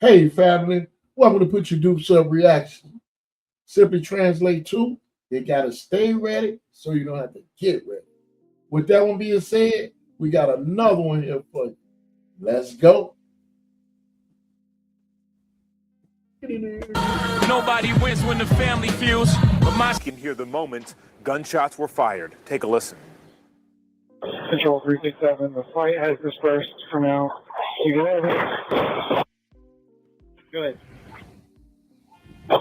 Hey, family, welcome to Put Your Dupes Up Reaction. Simply translate to, you gotta stay ready so you don't have to get ready. With that one being said, we got another one here for you. Let's go. Nobody wins when the family feels, but my can hear the moment gunshots were fired. Take a listen. Control 367, the flight has dispersed for now. You go ahead. Go ahead.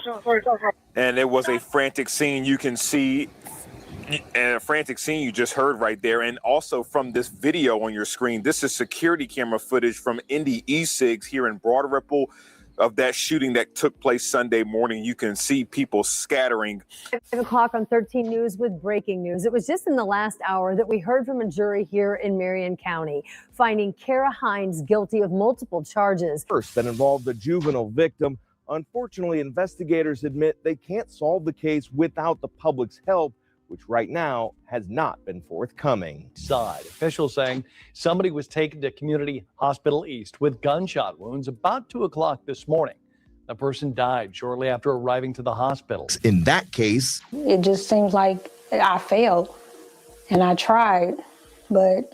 Sorry. And it was a frantic scene you can see, and a frantic scene you just heard right there. And also from this video on your screen, this is security camera footage from Indy E6 here in Broad Ripple of that shooting that took place Sunday morning. You can see people scattering. 5 o'clock on 13 News with breaking news. It was just in the last hour that we heard from a jury here in Marion County, finding Kara Hines guilty of multiple charges. First, that involved the juvenile victim. Unfortunately, investigators admit they can't solve the case without the public's help, which right now has not been forthcoming. Officials saying somebody was taken to Community Hospital East with gunshot wounds about 2 o'clock this morning. The person died shortly after arriving to the hospital. In that case, it just seems like I failed, and I tried, but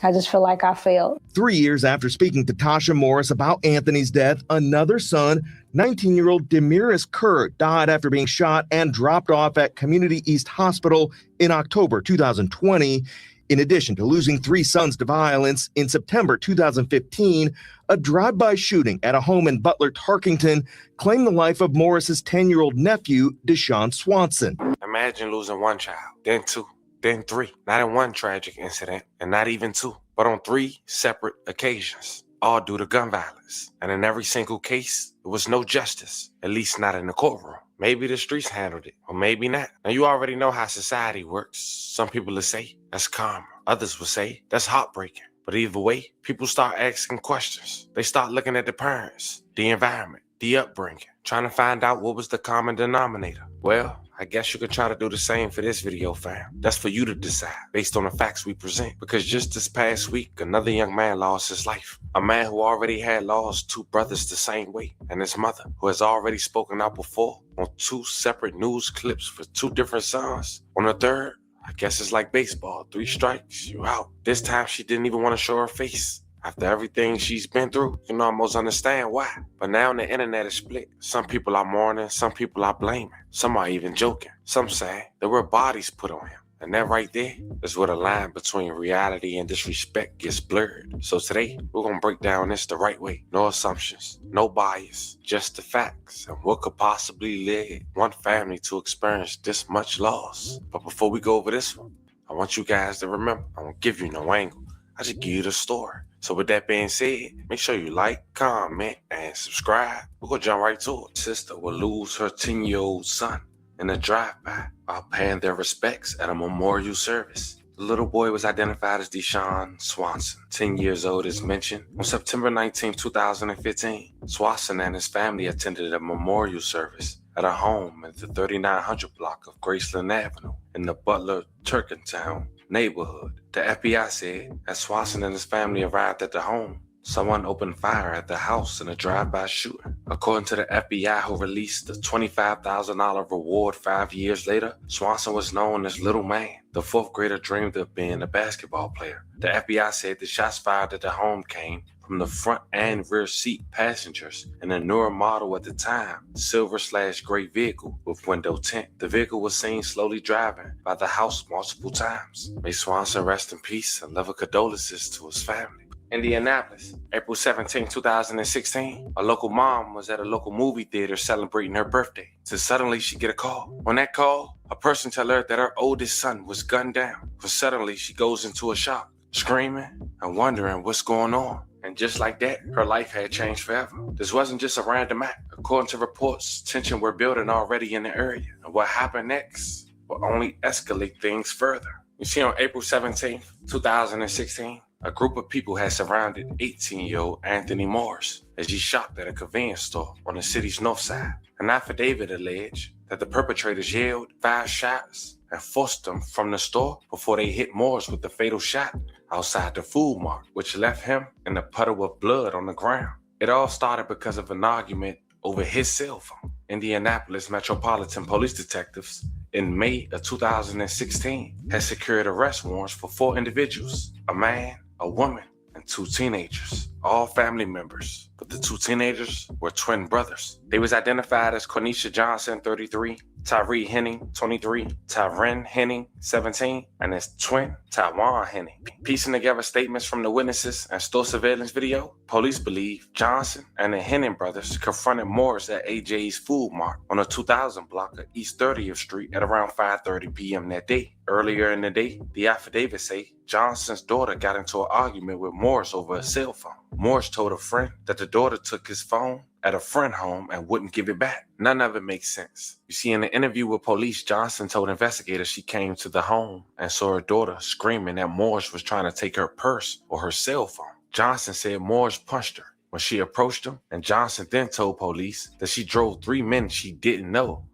I just feel like I failed. 3 years after speaking to Tasha Morris about Anthony's death, another son, 19-year-old Demiris Kerr, died after being shot and dropped off at Community East Hospital in October 2020. In addition to losing 3 sons to violence, in September 2015, a drive-by shooting at a home in Butler, Tarkington, claimed the life of Morris's 10-year-old nephew, Deshaun Swanson. Imagine losing 1 child, then 2. Then 3, not in 1 tragic incident, and not even 2, but on 3 separate occasions, all due to gun violence. And in every single case, there was no justice, at least not in the courtroom. Maybe the streets handled it, or maybe not. Now, you already know how society works. Some people will say, that's karma. Others will say, that's heartbreaking. But either way, people start asking questions. They start looking at the parents, the environment, the upbringing, trying to find out what was the common denominator. Well, I guess you could try to do the same for this video, fam. That's for you to decide based on the facts we present. Because just this past week, another young man lost his life. A man who already had lost 2 brothers the same way. And his mother, who has already spoken out before on 2 separate news clips for 2 different sons. On the third, I guess it's like baseball. 3 strikes, you out. This time she didn't even want to show her face. After everything she's been through, you can almost understand why. But now the internet is split. Some people are mourning, some people are blaming. Some are even joking. Some say there were bodies put on him. And that right there is where the line between reality and disrespect gets blurred. So today, we're going to break down this the right way. No assumptions, no bias, just the facts and what could possibly lead one family to experience this much loss. But before we go over this one, I want you guys to remember, I won't give you no angle. I just give you the story. So with that being said, make sure you like, comment, and subscribe. We're going to jump right to it. Sister will lose her 10-year-old son in a drive-by while paying their respects at a memorial service. The little boy was identified as Deshaun Swanson, 10 years old as mentioned. On September 19, 2015, Swanson and his family attended a memorial service at a home at the 3900 block of Graceland Avenue in the Butler, Turkington neighborhood. The FBI said as Swanson and his family arrived at the home, someone opened fire at the house in a drive-by shooting. According to the FBI, who released the $25,000 reward 5 years later, Swanson was known as Little Man. The 4th grader dreamed of being a basketball player. The FBI said the shots fired at the home came from the front and rear seat passengers in a newer model at the time, silver/gray vehicle with window tint. The vehicle was seen slowly driving by the house multiple times. May Swanson rest in peace and love condolences to his family. Indianapolis, April 17, 2016. A local mom was at a local movie theater celebrating her birthday. So suddenly she get a call. On that call, a person tell her that her oldest son was gunned down. So suddenly she goes into a shock, screaming and wondering what's going on. And just like that, her life had changed forever. This wasn't just a random act. According to reports, tension were building already in the area. And what happened next will only escalate things further. You see, on April 17, 2016, a group of people had surrounded 18-year-old Anthony Morris as he shopped at a convenience store on the city's north side. An affidavit alleged that the perpetrators yelled 5 shots and forced him from the store before they hit Morris with the fatal shot outside the food mart, which left him in a puddle of blood on the ground. It all started because of an argument over his cell phone. Indianapolis Metropolitan Police detectives in May of 2016 had secured arrest warrants for 4 individuals, a man, a woman, and 2 teenagers, all family members. But the 2 teenagers were twin brothers. They was identified as Cornisha Johnson, 33, Tyree Henning, 23, Tyren Henning, 17, and his twin, Tywan Henning. Piecing together statements from the witnesses and store surveillance video, police believe Johnson and the Henning brothers confronted Morris at AJ's Food Mart on the 2000 block of East 30th Street at around 5:30 p.m. that day. Earlier in the day, the affidavit say Johnson's daughter got into an argument with Morris over a cell phone. Morris told a friend that the daughter took his phone at a friend home and wouldn't give it back. None of it makes sense. You see, in an interview with police, Johnson told investigators she came to the home and saw her daughter screaming that Morris was trying to take her purse or her cell phone. Johnson said Morris punched her when she approached him, and Johnson then told police that she drove 3 men she didn't know,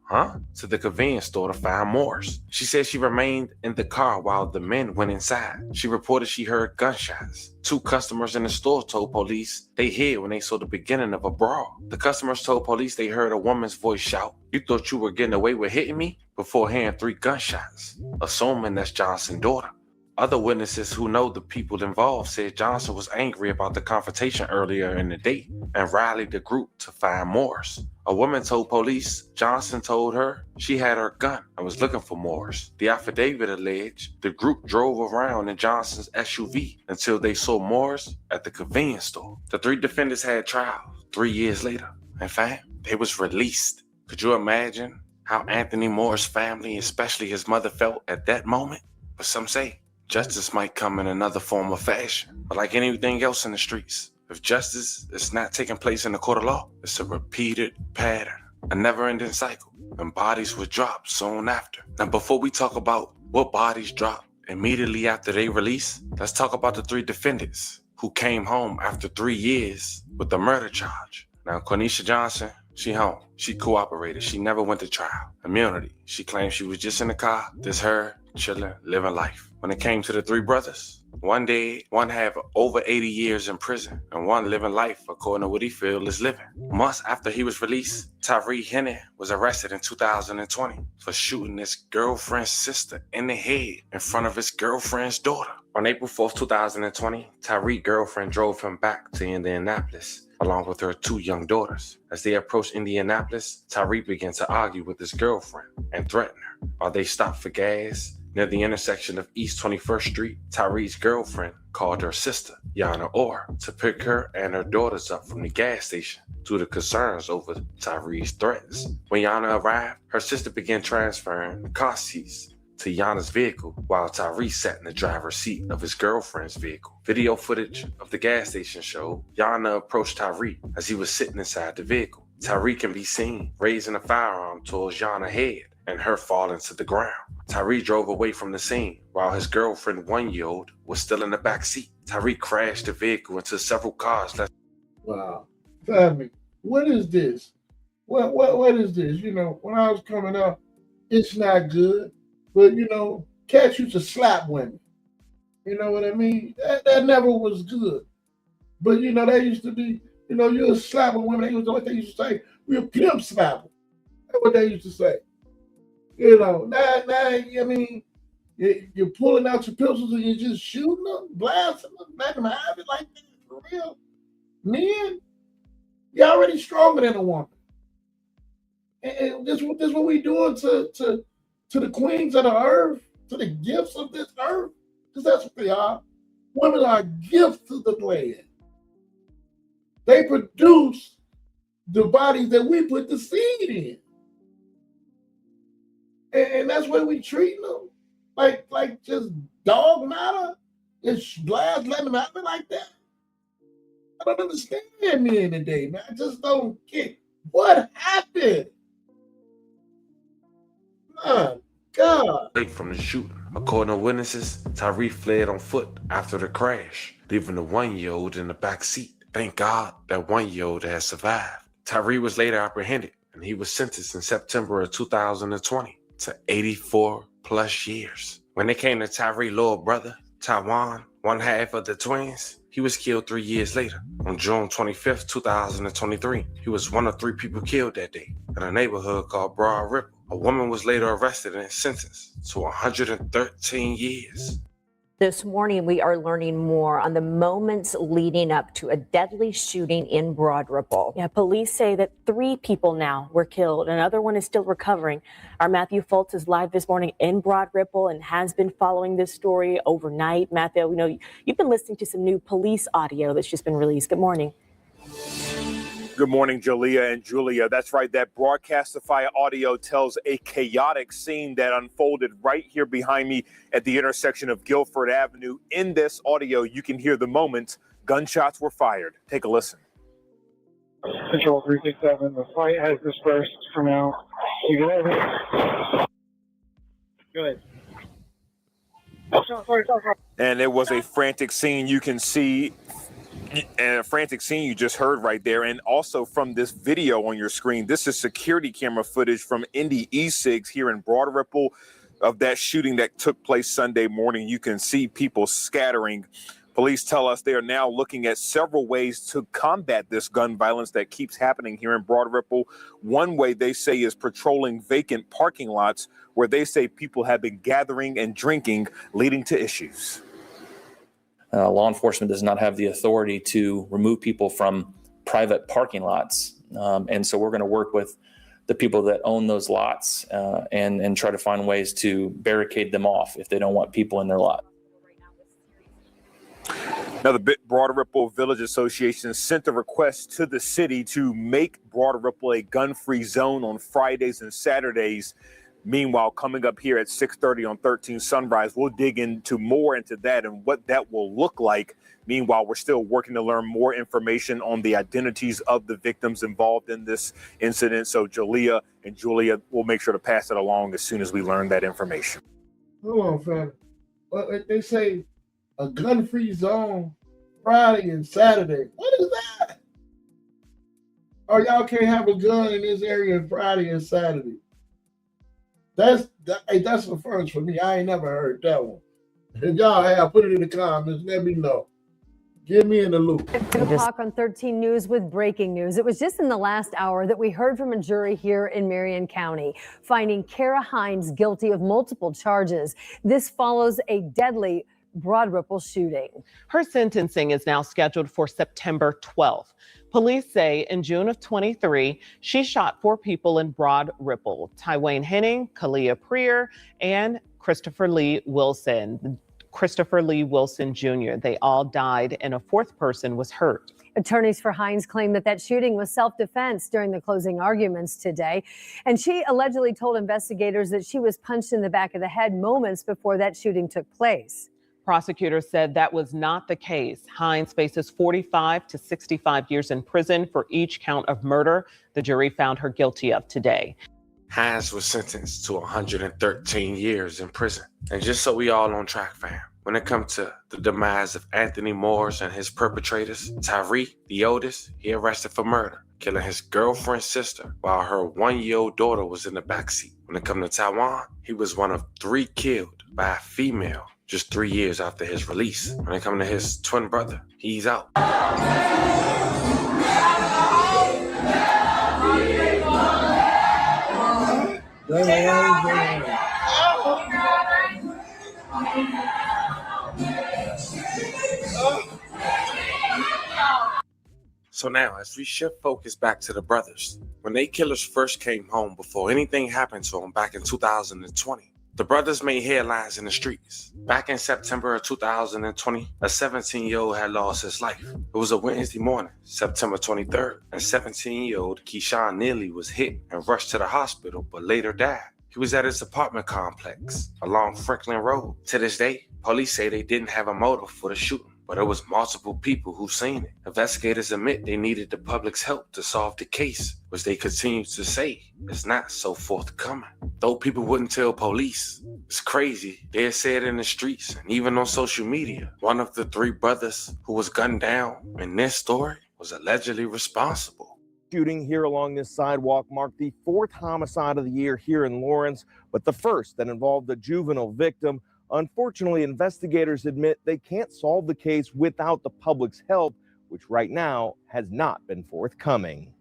to the convenience store to find Morris. She said she remained in the car while the men went inside. She reported she heard gunshots. 2 customers in the store told police they hid when they saw the beginning of a brawl. The customers told police they heard a woman's voice shout, "You thought you were getting away with hitting me?" before hearing 3 gunshots, assuming that's Johnson's daughter. Other witnesses who know the people involved said Johnson was angry about the confrontation earlier in the day and rallied the group to find Morris. A woman told police Johnson told her she had her gun and was looking for Morris. The affidavit alleged the group drove around in Johnson's SUV until they saw Morris at the convenience store. The 3 defendants had trials 3 years later. In fact, they was released. Could you imagine how Anthony Morris' family, especially his mother, felt at that moment? But some say justice might come in another form or fashion. But like anything else in the streets, if justice is not taking place in the court of law, it's a repeated pattern, a never-ending cycle, and bodies will drop soon after. Now, before we talk about what bodies dropped immediately after they release, let's talk about the 3 defendants who came home after 3 years with the murder charge. Now, Cornisha Johnson, she home. She cooperated. She never went to trial. Immunity. She claimed she was just in the car, just her, chilling, living life. When it came to the 3 brothers, one dead, one have over 80 years in prison, and one living life according to what he feels is living. Months after he was released, Tyree Henning was arrested in 2020 for shooting his girlfriend's sister in the head in front of his girlfriend's daughter. On April 4th, 2020, Tyree's girlfriend drove him back to Indianapolis along with her 2 young daughters. As they approached Indianapolis, Tyree began to argue with his girlfriend and threaten her. While they stopped for gas near the intersection of East 21st Street, Tyree's girlfriend called her sister, Yana Orr, to pick her and her daughters up from the gas station due to concerns over Tyree's threats. When Yana arrived, her sister began transferring the car seats to Yana's vehicle while Tyree sat in the driver's seat of his girlfriend's vehicle. Video footage of the gas station showed Yana approached Tyree as he was sitting inside the vehicle. Tyree can be seen raising a firearm towards Yana's head and her falling to the ground. Tyree drove away from the scene while his girlfriend, 1-year-old, was still in the back seat. Tyree crashed the vehicle into several cars. Wow. Family, what is this? What is this? You know, when I was coming up, it's not good. But, you know, cats used to slap women. You know what I mean? That never was good. But, you know, that used to be, you know, you was slapping women. That was what they used to say. We a pimp slapper. That's what they used to say. You know, now, I mean, you're pulling out your pistols and you're just shooting them, blasting them, letting them have it like that, for real. Men, you're already stronger than a woman. And this what we doing to the queens of the earth, to the gifts of this earth, because that's what they are. Women are gifts to the land. They produce the bodies that we put the seed in. And that's why we treat them like just dog matter. Just blast, letting them happen like that. I don't understand men today, man. I just don't get what happened. My God. From the shooting. According to witnesses, Tyree fled on foot after the crash, leaving the 1-year-old in the back seat. Thank God that 1-year-old has survived. Tyree was later apprehended, and he was sentenced in September of 2020 to 84 plus years. When it came to Tyree's little brother, Taiwan, one half of the twins, he was killed 3 years later. On June 25th, 2023, he was one of 3 people killed that day in a neighborhood called Broad Ripple. A woman was later arrested and sentenced to 113 years. This morning, we are learning more on the moments leading up to a deadly shooting in Broad Ripple. Yeah, police say that 3 people now were killed. Another one is still recovering. Our Matthew Fultz is live this morning in Broad Ripple and has been following this story overnight. Matthew, we know you've been listening to some new police audio that's just been released. Good morning. Good morning, Jalea and Julia. That's right. That Broadcastify audio tells a chaotic scene that unfolded right here behind me at the intersection of Guilford Avenue. In this audio, you can hear the moment gunshots were fired. Take a listen. Control 367, the fight has dispersed for now. You go ahead. Go ahead. Sorry. And it was a frantic scene you can see. And a frantic scene you just heard right there. And also from this video on your screen, this is security camera footage from Indy E6 here in Broad Ripple of that shooting that took place Sunday morning. You can see people scattering. Police tell us they are now looking at several ways to combat this gun violence that keeps happening here in Broad Ripple. One way they say is patrolling vacant parking lots where they say people have been gathering and drinking, leading to issues. Law enforcement does not have the authority to remove people from private parking lots. And so we're going to work with the people that own those lots and try to find ways to barricade them off if they don't want people in their lot. Now, the Broad Ripple Village Association sent a request to the city to make Broad Ripple a gun-free zone on Fridays and Saturdays. Meanwhile, coming up here at 6:30 on 13 Sunrise, we'll dig into more into that and what that will look like. Meanwhile, we're still working to learn more information on the identities of the victims involved in this incident. So Jalea and Julia will make sure to pass it along as soon as we learn that information. Hold on, fam. Well, they say a gun-free zone Friday and Saturday. What is that? Oh, y'all can't have a gun in this area Friday and Saturday. That's the first for me. I ain't never heard that one. If y'all have, put it in the comments. Let me know. Get me in the loop. 2 o'clock on 13 News with breaking news. It was just in the last hour that we heard from a jury here in Marion County, finding Kara Hines guilty of multiple charges. This follows a deadly Broad Ripple shooting. Her sentencing is now scheduled for September 12th. Police say in June of 23, she shot 4 people in Broad Ripple: Tywayne Henning, Kalia Prier, and Christopher Lee Wilson Jr. They all died and a 4th person was hurt. Attorneys for Hines claim that shooting was self-defense during the closing arguments today. And she allegedly told investigators that she was punched in the back of the head moments before that shooting took place. Prosecutors said that was not the case. Hines faces 45 to 65 years in prison for each count of murder the jury found her guilty of today. Hines was sentenced to 113 years in prison. And just so we all on track, fam, when it comes to the demise of Anthony Morris and his perpetrators, Tyree, the oldest, he arrested for murder, killing his girlfriend's sister while her 1-year-old daughter was in the backseat. When it comes to Taiwan, he was one of 3 killed by a female just 3 years after his release. When it comes to his twin brother, he's out. So now, as we shift focus back to the brothers, when they killers first came home before anything happened to them back in 2020, the brothers made headlines in the streets. Back in September of 2020, a 17-year-old had lost his life. It was a Wednesday morning, September 23rd, and 17-year-old Keyshawn Neely was hit and rushed to the hospital, but later died. He was at his apartment complex along Franklin Road. To this day, police say they didn't have a motive for the shooting, but there was multiple people who seen it. Investigators admit they needed the public's help to solve the case, which they continue to say is not so forthcoming. Though people wouldn't tell police, it's crazy. They said in the streets and even on social media, one of the 3 brothers who was gunned down in this story was allegedly responsible. Shooting here along this sidewalk marked the 4th homicide of the year here in Lawrence, but the first that involved a juvenile victim. Unfortunately, investigators admit they can't solve the case without the public's help, which right now has not been forthcoming.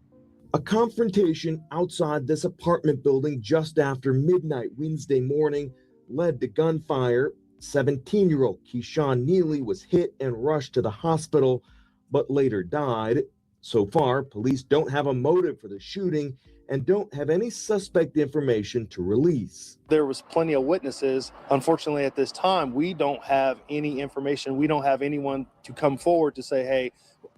A confrontation outside this apartment building just after midnight Wednesday morning led to gunfire. 17-year-old Keyshawn Neely was hit and rushed to the hospital, but later died. So far, police don't have a motive for the shooting and don't have any suspect information to release. There was plenty of witnesses. Unfortunately, at this time, we don't have any information. We don't have anyone to come forward to say, hey,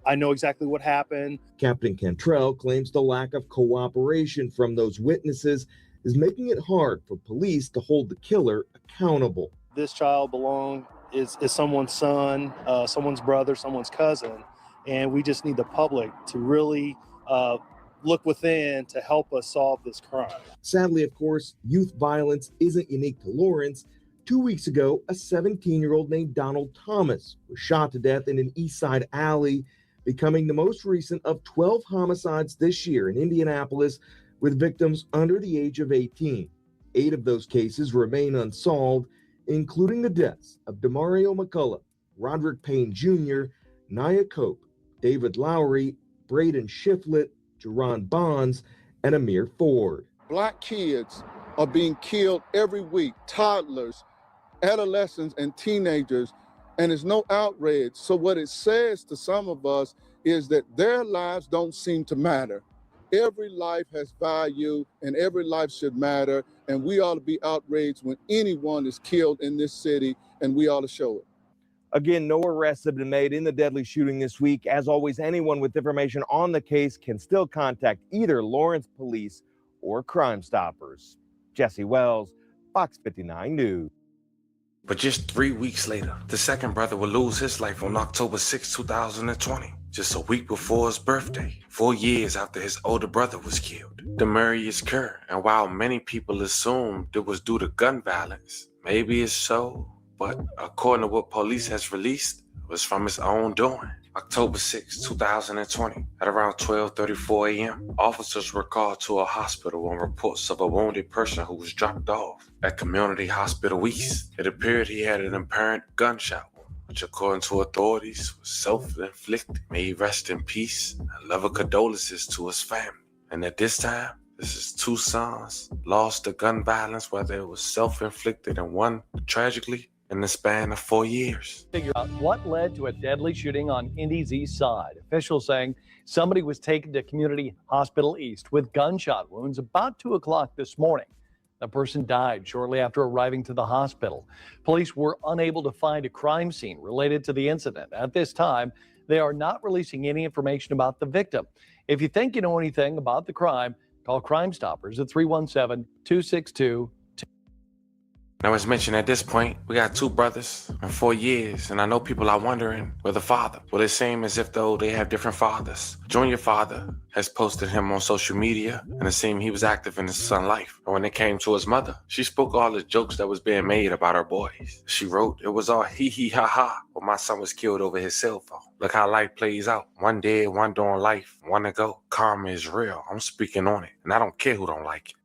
I know exactly what happened. Captain Cantrell claims the lack of cooperation from those witnesses is making it hard for police to hold the killer accountable. This child is someone's son, someone's brother, someone's cousin, and we just need the public to really look within to help us solve this crime. Sadly, of course, youth violence isn't unique to Lawrence. 2 weeks ago, a 17-year-old named Donald Thomas was shot to death in an East Side alley, becoming the most recent of 12 homicides this year in Indianapolis with victims under the age of 18. 8 of those cases remain unsolved, including the deaths of Demario McCullough, Roderick Payne Jr., Nia Cope, David Lowry, Braden Shiflett, Jerron Bonds, and Amir Ford. Black kids are being killed every week, toddlers, adolescents, and teenagers, and there's no outrage. So what it says to some of us is that their lives don't seem to matter. Every life has value and every life should matter, and we ought to be outraged when anyone is killed in this city, and we ought to show it. Again, no arrests have been made in the deadly shooting this week. As always, anyone with information on the case can still contact either Lawrence Police or Crime Stoppers. Jesse Wells, Fox 59 News. But just 3 weeks later, the second brother would lose his life on October 6, 2020, just a week before his birthday, 4 years after his older brother was killed. Demarius Kerr, and while many people assumed it was due to gun violence, maybe it's so, but according to what police has released, it was from his own doing. October 6, 2020, at around 12:34 a.m., officers were called to a hospital on reports of a wounded person who was dropped off at Community Hospital East. It appeared he had an apparent gunshot wound, which according to authorities was self-inflicted. May he rest in peace and love and condolences to his family. And at this time, this is 2 sons lost to gun violence, whether it was self-inflicted and one tragically in the span of 4 years. Figure out what led to a deadly shooting on Indy's East Side. Officials saying somebody was taken to Community Hospital East with gunshot wounds about 2 o'clock this morning. The person died shortly after arriving to the hospital. Police were unable to find a crime scene related to the incident. At this time, they are not releasing any information about the victim. If you think you know anything about the crime, call Crime Stoppers at 317-262-. Now, as mentioned at this point, we got 2 brothers in 4 years, and I know people are wondering where the father. Well, it seems as if though they have different fathers. Junior father has posted him on social media, and it seemed he was active in his son's life. And when it came to his mother, she spoke all the jokes that was being made about her boys. She wrote, "It was all hee hee ha ha when my son was killed over his cell phone. Look how life plays out. One dead, one doing life, one to go. Karma is real. I'm speaking on it, and I don't care who don't like it."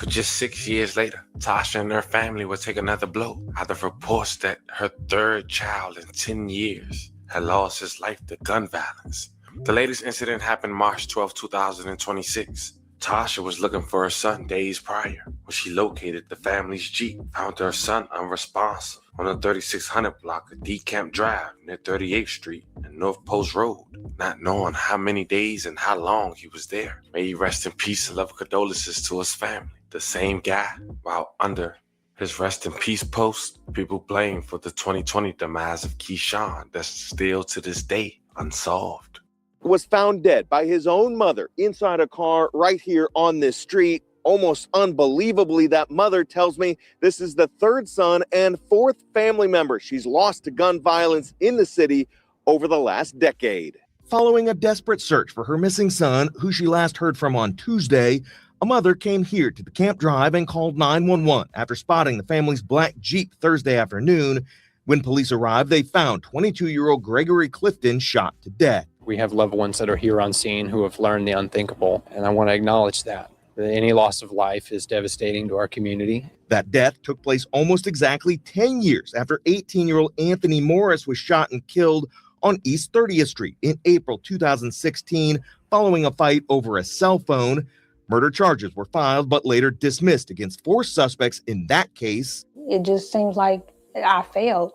Just 6 years later, Tasha and her family would take another blow out of reports that her 3rd child in 10 years had lost his life to gun violence. The latest incident happened March 12, 2026. Tasha was looking for her son days prior when she located the family's Jeep, found her son unresponsive on the 3600 block of DeCamp Drive near 38th Street and North Post Road, not knowing how many days and how long he was there. May he rest in peace and love and condolences to his family. The same guy, while under his rest in peace post, people blame for the 2020 demise of Keyshawn that's still to this day unsolved. Was found dead by his own mother inside a car right here on this street. Almost unbelievably, that mother tells me this is the 3rd son and 4th family member she's lost to gun violence in the city over the last decade. Following a desperate search for her missing son, who she last heard from on Tuesday, a mother came here to the Camp Drive and called 911 after spotting the family's black Jeep Thursday afternoon. When police arrived, they found 22-year-old Gregory Clifton shot to death. We have loved ones that are here on scene who have learned the unthinkable, and I want to acknowledge that. Any loss of life is devastating to our community. That death took place almost exactly 10 years after 18-year-old Anthony Morris was shot and killed on East 30th Street in April 2016 following a fight over a cell phone. Murder charges were filed but later dismissed against 4 suspects in that case. It just seems like I failed,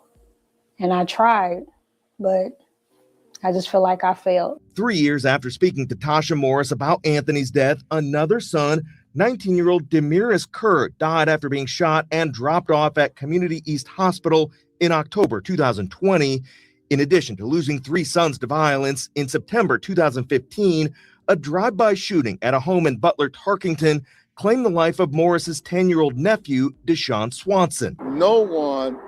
and I tried, but I just feel like I failed. 3 years after speaking to Tasha Morris about Anthony's death, another son, 19-year-old Demiris Kerr, died after being shot and dropped off at Community East Hospital in October 2020. In addition to losing 3 sons to violence, in September 2015, a drive-by shooting at a home in Butler, Tarkington, claimed the life of Morris's 10-year-old nephew, Deshaun Swanson. No one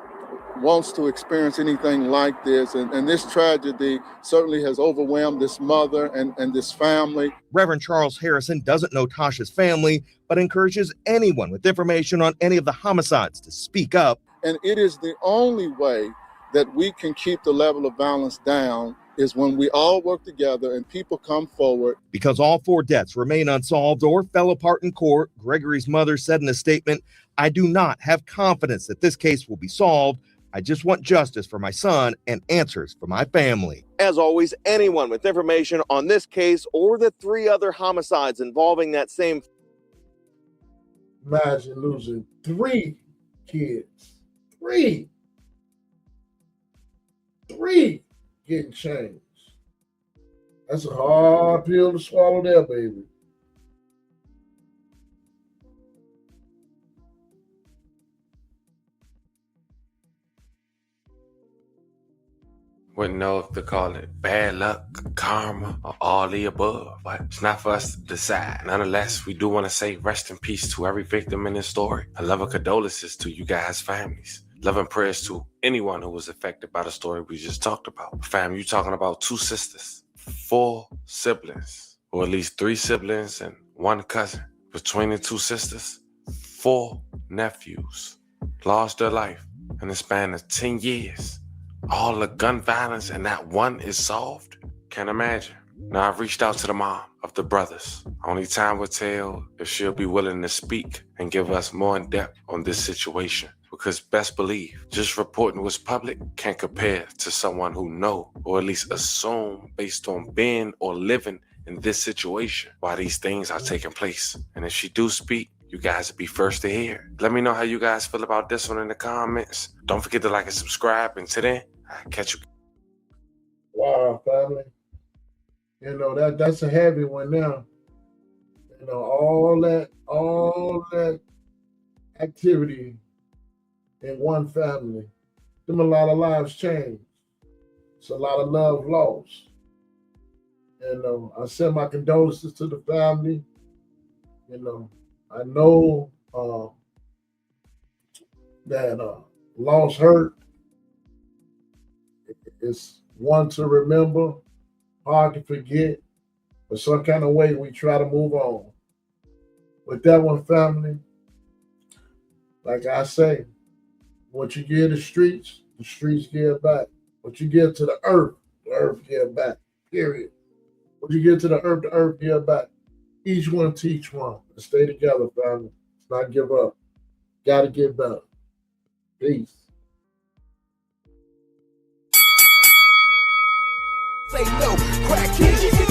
wants to experience anything like this, and this tragedy certainly has overwhelmed this mother and this family. Reverend Charles Harrison doesn't know Tasha's family, but encourages anyone with information on any of the homicides to speak up. And it is the only way that we can keep the level of violence down is when we all work together and people come forward. Because all 4 deaths remain unsolved or fell apart in court, Gregory's mother said in a statement, "I do not have confidence that this case will be solved. I just want justice for my son and answers for my family." As always, anyone with information on this case or the 3 other homicides involving that same. Imagine losing 3 kids. 3 getting changed. That's a hard pill to swallow there, baby. Wouldn't know if to call it bad luck, karma, or all the above, but it's not for us to decide. Nonetheless, we do want to say rest in peace to every victim in this story. A love and condolences to you guys' families. Love and prayers to anyone who was affected by the story we just talked about. Fam, you talking about 2 sisters, 4 siblings, or at least 3 siblings and 1 cousin. Between the 2 sisters, 4 nephews lost their life in the span of 10 years. All the gun violence and not one is solved? Can't imagine. Now I've reached out to the mom of the brothers. Only time will tell if she'll be willing to speak and give us more in depth on this situation. Because best believe, just reporting what's public can't compare to someone who know, or at least assume based on being or living in this situation, why these things are taking place. And if she do speak, you guys will be first to hear. Let me know how you guys feel about this one in the comments. Don't forget to like and subscribe. And till then, I'll catch you. Wow, family. You know, that's a heavy one now. You know, all that activity in one family. Them a lot of lives changed. It's a lot of love lost. And I send my condolences to the family. You know, I know that loss hurt. It's one to remember, hard to forget, but some kind of way we try to move on. With that one, family, like I say, what you give the streets give back. What you give to the earth give back, period. What you give to the earth give back. Each one teach one. Stay together, family. Let's not give up. Gotta get better. Peace. Say no, crack kids.